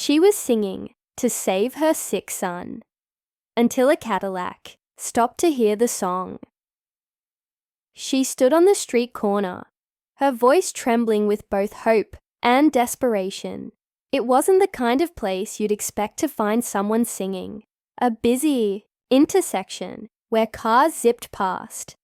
She was singing to save her sick son, until a Cadillac stopped to hear the song. She stood on the street corner, her voice trembling with both hope and desperation. It wasn't the kind of place you'd expect to find someone singing. A busy intersection where cars zipped past,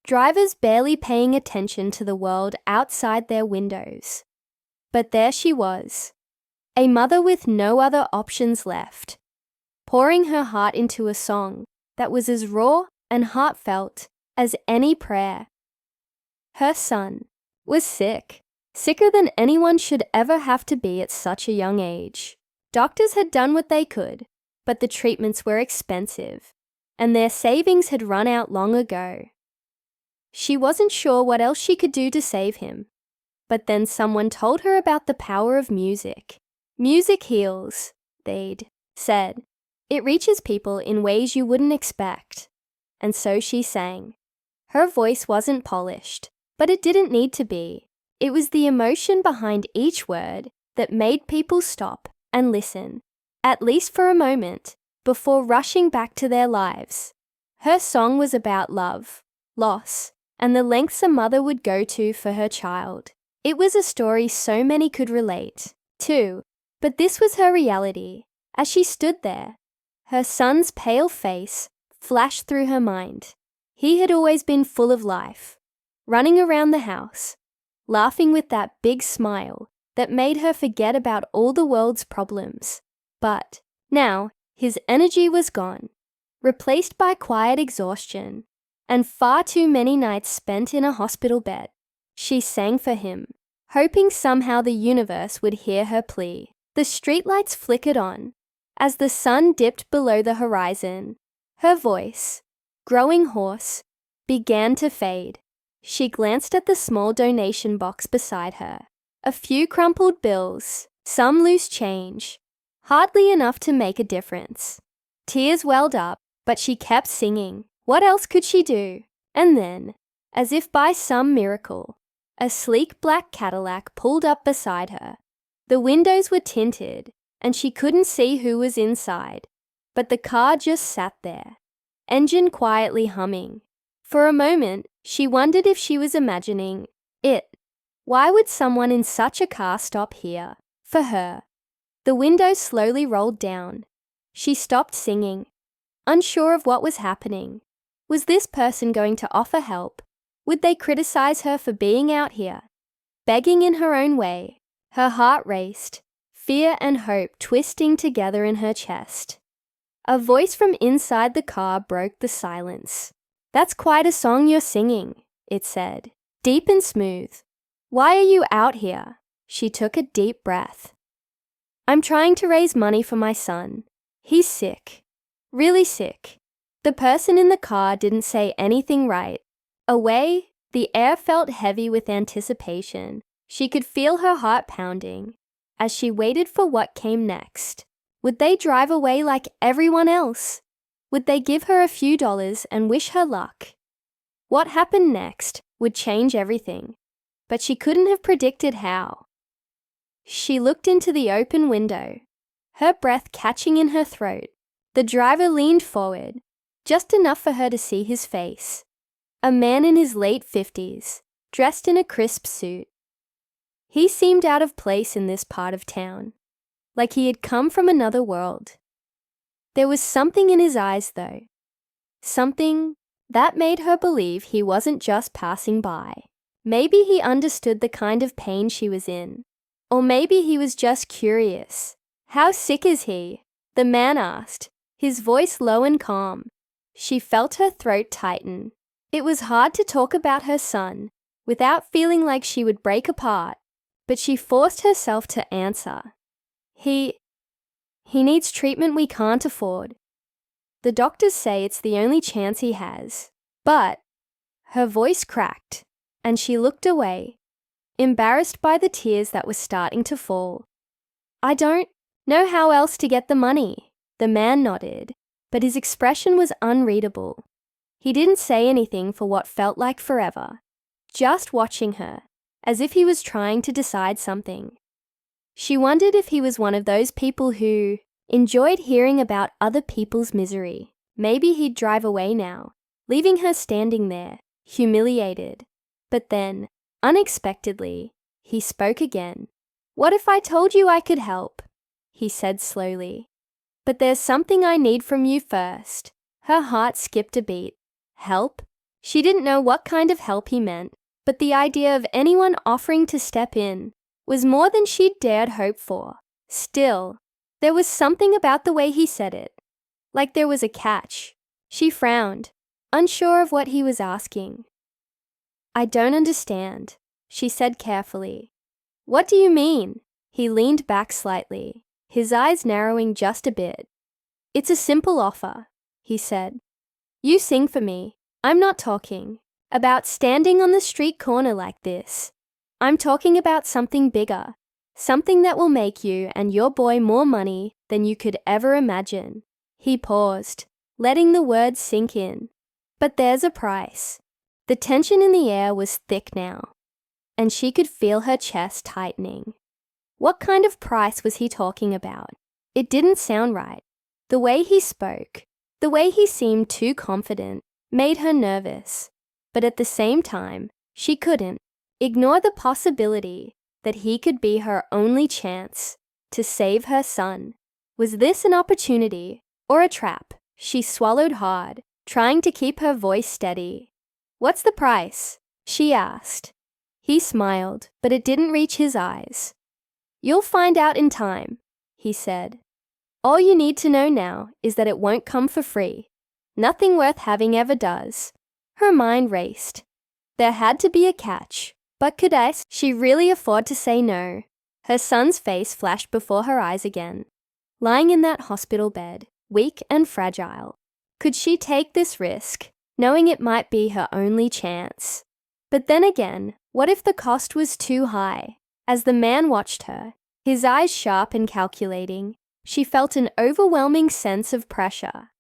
drivers barely paying attention to the world outside their windows. But there she was, a mother with no other options left, pouring her heart into a song that was as raw and heartfelt as any prayer. Her son was sick, sicker than anyone should ever have to be at such a young age. Doctors had done what they could, but the treatments were expensive, and their savings had run out long ago. She wasn't sure what else she could do to save him, but then someone told her about the power of music. Music heals, they'd said. It reaches people in ways you wouldn't expect. And so she sang. Her voice wasn't polished, but it didn't need to be. It was the emotion behind each word that made people stop and listen, at least for a moment, before rushing back to their lives. Her song was about love, loss, and the lengths a mother would go to for her child. It was a story so many could relate to, but this was her reality. As she stood there, her son's pale face flashed through her mind. He had always been full of life, running around the house, laughing with that big smile that made her forget about all the world's problems. But now his energy was gone, replaced by quiet exhaustion and far too many nights spent in a hospital bed. She sang for him, hoping somehow the universe would hear her plea. The streetlights flickered on as the sun dipped below the horizon. Her voice, growing hoarse, began to fade. She glanced at the small donation box beside her. A few crumpled bills, some loose change, hardly enough to make a difference. Tears welled up, but she kept singing. What else could she do? And then, as if by some miracle, a sleek black Cadillac pulled up beside her. The windows were tinted, and she couldn't see who was inside, but the car just sat there, engine quietly humming. For a moment, she wondered if she was imagining it. Why would someone in such a car stop here? For her. The window slowly rolled down. She stopped singing, unsure of what was happening. Was this person going to offer help? Would they criticize her for being out here, begging in her own way? Her heart raced, fear and hope twisting together in her chest. A voice from inside the car broke the silence. "That's quite a song you're singing," it said, deep and smooth. "Why are you out here?" She took a deep breath. "I'm trying to raise money for my son. He's sick, really sick." The person in the car didn't say anything right. Away, the air felt heavy with anticipation. She could feel her heart pounding as she waited for what came next. Would they drive away like everyone else? Would they give her a few dollars and wish her luck? What happened next would change everything, but she couldn't have predicted how. She looked into the open window, her breath catching in her throat. The driver leaned forward, just enough for her to see his face. A man in his late 50s, dressed in a crisp suit. He seemed out of place in this part of town, like he had come from another world. There was something in his eyes, though. Something that made her believe he wasn't just passing by. Maybe he understood the kind of pain she was in. Or maybe he was just curious. "How sick is he?" the man asked, his voice low and calm. She felt her throat tighten. It was hard to talk about her son without feeling like she would break apart, but she forced herself to answer. He needs treatment we can't afford. The doctors say it's the only chance he has." But her voice cracked, and she looked away, embarrassed by the tears that were starting to fall. "I don't know how else to get the money." The man nodded, but his expression was unreadable. He didn't say anything for what felt like forever, just watching her, as if he was trying to decide something. She wondered if he was one of those people who enjoyed hearing about other people's misery. Maybe he'd drive away now, leaving her standing there, humiliated. But then, unexpectedly, he spoke again. "What if I told you I could help?" he said slowly. "But there's something I need from you first." Her heart skipped a beat. Help? She didn't know what kind of help he meant, but the idea of anyone offering to step in was more than she'd dared hope for. Still, there was something about the way he said it, like there was a catch. She frowned, unsure of what he was asking. "I don't understand," she said carefully. "What do you mean?" He leaned back slightly, his eyes narrowing just a bit. "It's a simple offer," he said. "You sing for me. I'm not talking about standing on the street corner like this. I'm talking about something bigger, something that will make you and your boy more money than you could ever imagine." He paused, letting the words sink in. "But there's a price." The tension in the air was thick now, and she could feel her chest tightening. What kind of price was he talking about? It didn't sound right. The way he spoke, the way he seemed too confident, made her nervous. But at the same time, she couldn't ignore the possibility that he could be her only chance to save her son. Was this an opportunity or a trap? She swallowed hard, trying to keep her voice steady. "What's the price?" she asked. He smiled, but it didn't reach his eyes. "You'll find out in time," he said. "All you need to know now is that it won't come for free. Nothing worth having ever does." Her mind raced. There had to be a catch, but could she really afford to say no? Her son's face flashed before her eyes again, lying in that hospital bed, weak and fragile. Could she take this risk, knowing it might be her only chance? But then again, what if the cost was too high? As the man watched her, his eyes sharp and calculating, she felt an overwhelming sense of pressure.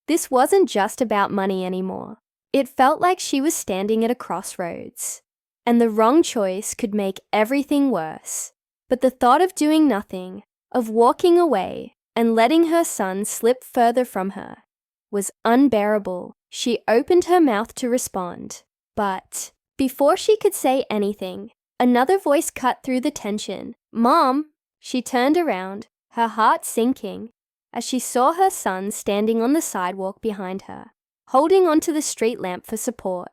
This wasn't just about money anymore. It felt like she was standing at a crossroads, and the wrong choice could make everything worse. But the thought of doing nothing, of walking away and letting her son slip further from her, was unbearable. She opened her mouth to respond, but before she could say anything, another voice cut through the tension. "Mom!" She turned around, her heart sinking, as she saw her son standing on the sidewalk behind her, holding onto the street lamp for support.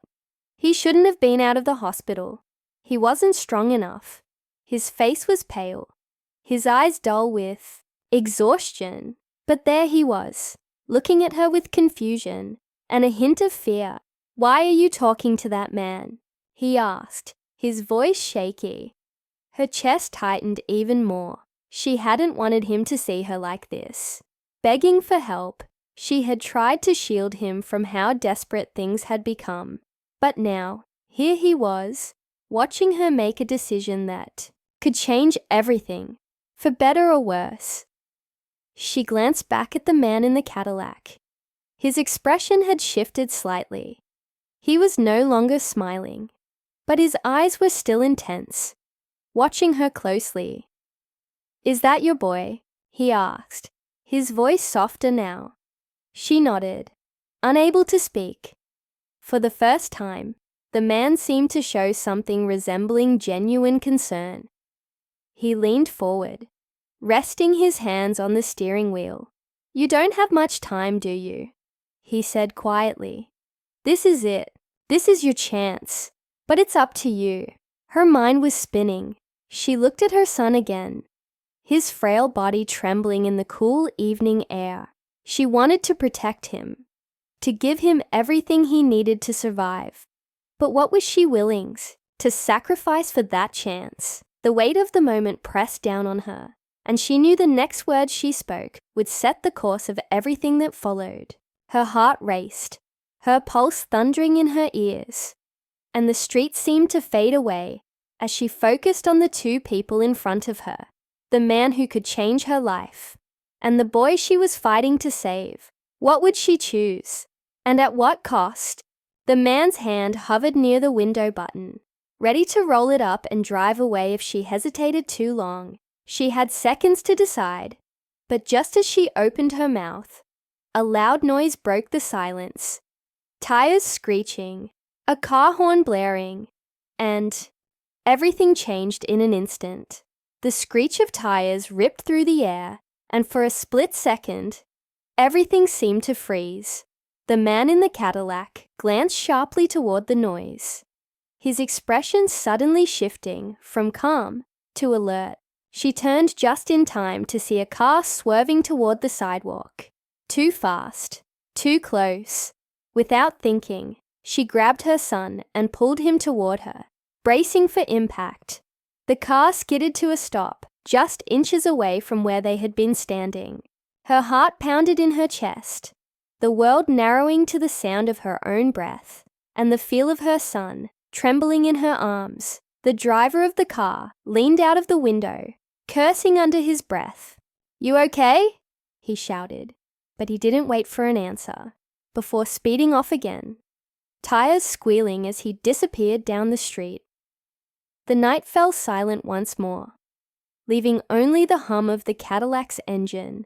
He shouldn't have been out of the hospital. He wasn't strong enough. His face was pale, his eyes dull with exhaustion. But there he was, looking at her with confusion and a hint of fear. "Why are you talking to that man?" he asked, his voice shaky. Her chest tightened even more. She hadn't wanted him to see her like this. Begging for help, she had tried to shield him from how desperate things had become. But now, here he was, watching her make a decision that could change everything, for better or worse. She glanced back at the man in the Cadillac. His expression had shifted slightly. He was no longer smiling, but his eyes were still intense, watching her closely. "Is that your boy?" he asked, his voice softer now. She nodded, unable to speak. For the first time, the man seemed to show something resembling genuine concern. He leaned forward, resting his hands on the steering wheel. "You don't have much time, do you?" he said quietly. "This is it. This is your chance. But it's up to you." Her mind was spinning. She looked at her son again, his frail body trembling in the cool evening air. She wanted to protect him, to give him everything he needed to survive. But what was she willing to sacrifice for that chance? The weight of the moment pressed down on her, and she knew the next words she spoke would set the course of everything that followed. Her heart raced, her pulse thundering in her ears, and the street seemed to fade away as she focused on the two people in front of her, the man who could change her life, and the boy she was fighting to save. What would she choose? And at what cost? The man's hand hovered near the window button, ready to roll it up and drive away if she hesitated too long. She had seconds to decide, but just as she opened her mouth, a loud noise broke the silence. Tires screeching, a car horn blaring, and everything changed in an instant. The screech of tires ripped through the air, and for a split second, everything seemed to freeze. The man in the Cadillac glanced sharply toward the noise, his expression suddenly shifting from calm to alert. She turned just in time to see a car swerving toward the sidewalk. Too fast, too close. Without thinking, she grabbed her son and pulled him toward her, bracing for impact. The car skidded to a stop, just inches away from where they had been standing. Her heart pounded in her chest, the world narrowing to the sound of her own breath, and the feel of her son trembling in her arms. The driver of the car leaned out of the window, cursing under his breath. "You okay?" he shouted, but he didn't wait for an answer, before speeding off again, tires squealing as he disappeared down the street. The night fell silent once more, leaving only the hum of the Cadillac's engine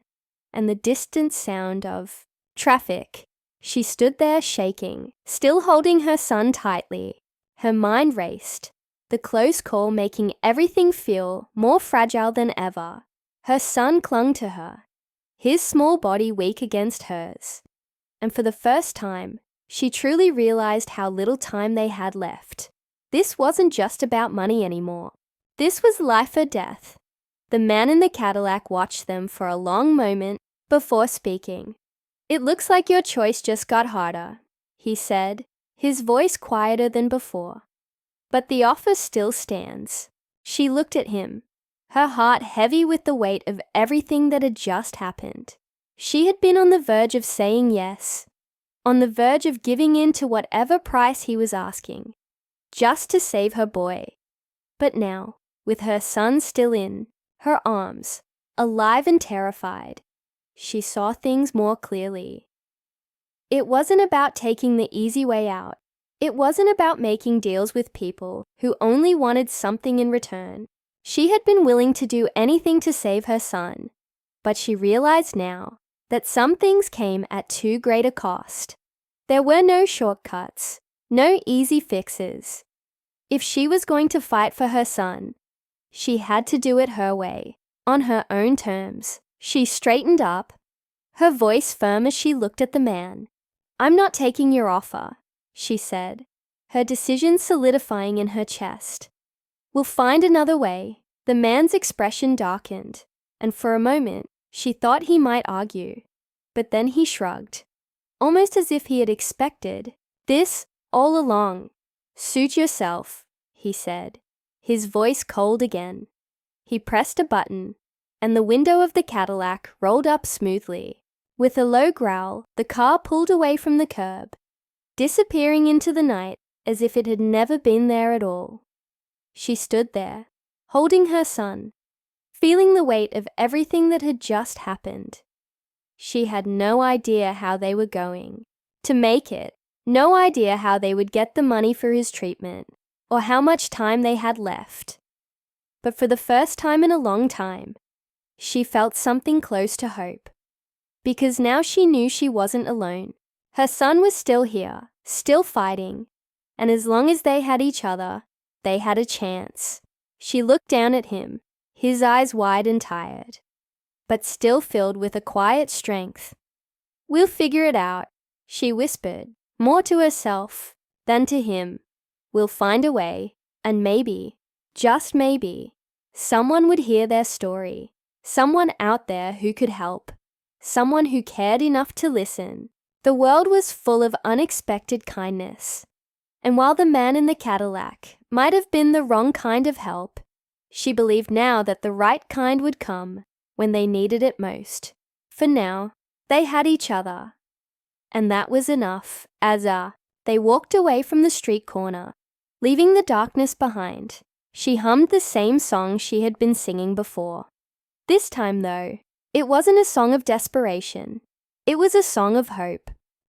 and the distant sound of traffic. She stood there shaking, still holding her son tightly. Her mind raced, the close call making everything feel more fragile than ever. Her son clung to her, his small body weak against hers. And for the first time, she truly realized how little time they had left. This wasn't just about money anymore. This was life or death. The man in the Cadillac watched them for a long moment before speaking. "It looks like your choice just got harder," he said, his voice quieter than before. "But the offer still stands." She looked at him, her heart heavy with the weight of everything that had just happened. She had been on the verge of saying yes, on the verge of giving in to whatever price he was asking, just to save her boy. But now, with her son still in her arms, alive and terrified, she saw things more clearly. It wasn't about taking the easy way out. It wasn't about making deals with people who only wanted something in return. She had been willing to do anything to save her son, but she realized now that some things came at too great a cost. There were no shortcuts, no easy fixes. If she was going to fight for her son, she had to do it her way, on her own terms. She straightened up, her voice firm as she looked at the man. "I'm not taking your offer," she said, her decision solidifying in her chest. "We'll find another way." The man's expression darkened, and for a moment, she thought he might argue. But then he shrugged, almost as if he had expected this all along. "Suit yourself," he said, his voice cold again. He pressed a button, and the window of the Cadillac rolled up smoothly. With a low growl, the car pulled away from the curb, disappearing into the night as if it had never been there at all. She stood there, holding her son, feeling the weight of everything that had just happened. She had no idea how they were going to make it, no idea how they would get the money for his treatment, or how much time they had left. But for the first time in a long time, she felt something close to hope. Because now she knew she wasn't alone. Her son was still here, still fighting, and as long as they had each other, they had a chance. She looked down at him, his eyes wide and tired, but still filled with a quiet strength. "We'll figure it out," she whispered, more to herself than to him. "We'll find a way, and maybe, just maybe, someone would hear their story, someone out there who could help, someone who cared enough to listen." The world was full of unexpected kindness, and while the man in the Cadillac might have been the wrong kind of help, she believed now that the right kind would come when they needed it most. For now, they had each other, and that was enough. As they walked away from the street corner, leaving the darkness behind, she hummed the same song she had been singing before. This time, though, it wasn't a song of desperation. It was a song of hope.